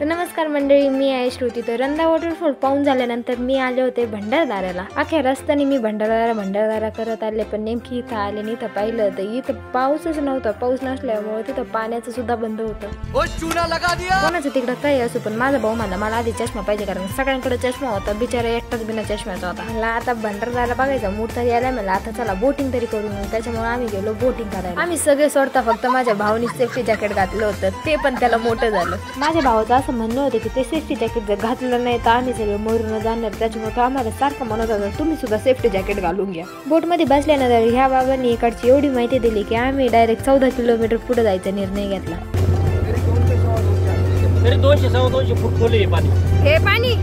तर नमस्कार मंडळी, मी आहे श्रुती। तर रंधा वॉटरफॉल पाहून झाल्यानंतर मी आले होते भंडारदऱ्याला। अख्ख्या रस्त्याने मी भंडारदरा करत आले, पण नेमकी इथं आले नाही तर पाहिलं तर इथं पाऊसच नव्हता। पाऊस नसल्यामुळे तिथं पाण्याचं सुद्धा बंद होतं। कोणाचं तिकडं काही असो, पण माझा भाऊ मला आधी चष्मा पाहिजे, कारण सगळ्यांकडे चष्मा होता, बिचारा एकटाच बिना चष्म्याचा होता। मला आता भंडारदरा बघायचा मूड तरी आला। मला आता चला बोटिंग तरी करू, त्याच्यामुळे आम्ही गेलो बोटिंग करायला। आम्ही सगळे सोडता फक्त माझ्या भावानी सेफ्टी जॅकेट घातलं होतं, ते पण त्याला मोठं झालं। माझ्या भावाचं असं म्हणणं होतं की ते सेफ्टी जॅकेट जर घातलं नाही तर आम्ही सगळे मरून जाणार, त्याच्यामुळे तो आम्हाला सारखं म्हणत होता तुम्ही सुद्धा सेफ्टी जॅकेट घालून घ्या। बोट मध्ये बसल्यानंतर ह्या बाबांनी इकडची एवढी माहिती दिली की आम्ही डायरेक्ट 14 किलोमीटर पुढे जायचा निर्णय घेतला। 200 फूट खोले हे पाणी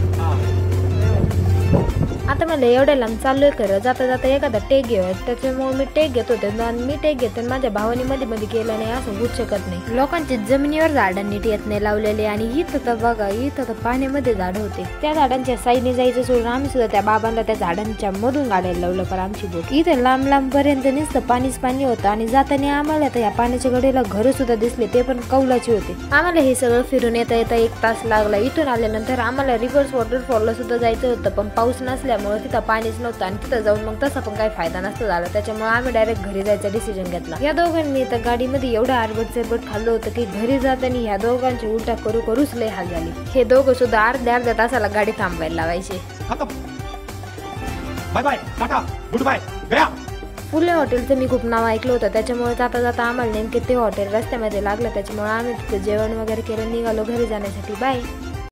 आता मला एवढ्या लांब चाललोय खरं, जाता जाता एखादा टेक घेऊया, त्याच्यामुळे मी टेक घेत होते। मी टेक घेते, माझ्या भावाने मध्ये केलं नाही असं होऊ शकत नाही। लोकांची जमिनीवर झाडं नीट येत नाही लावलेले, आणि इथं तर बघा, इथं तर पाण्यामध्ये झाड होते। त्या झाडांच्या साईडने जायचं सोडून आम्ही सुद्धा त्या बाबांना त्या झाडांच्या मधून गाडायला लावलं, पण आमची बोट इथं लांब पर्यंत नुसतं पाणीच पाणी होतं। आणि जाताना आम्हाला तर या पाण्याच्या कडेला घर सुद्धा दिसले, ते पण कौलाचे होते। आम्हाला हे सगळं फिरून येता 1 तास लागला। इथून आल्यानंतर आम्हाला रिव्हर्स वॉटरफॉलला सुद्धा जायचं होतं, पण पाऊस नसल्यामुळे तिथं पाणीच नव्हतं, आणि तिथं जाऊन मग तसा पण काही फायदा नसतो झाला। त्याच्यामुळे आम्ही डायरेक्ट घरी जायचा डिसिजन घेतला। या दोघांनी तर गाडीमध्ये एवढं आरबट खाल्लं होतं की घरी जाताना ह्या दोघांची उलटा करूच लय हाल झाली। हे दोघं सुद्धा अर्ध्या तासाला गाडी थांबवायला लावायचे। Bye bye, tata, good bye, गया। फुले हॉटेलचं मी खूप नाव ऐकलं होतं, त्याच्यामुळे जाता आम्हाला नेमके ते हॉटेल रस्त्यामध्ये लागलं, त्याच्यामुळे आम्ही तिथं जेवण वगैरे केलं, निघालो घरी जाण्यासाठी। बाय।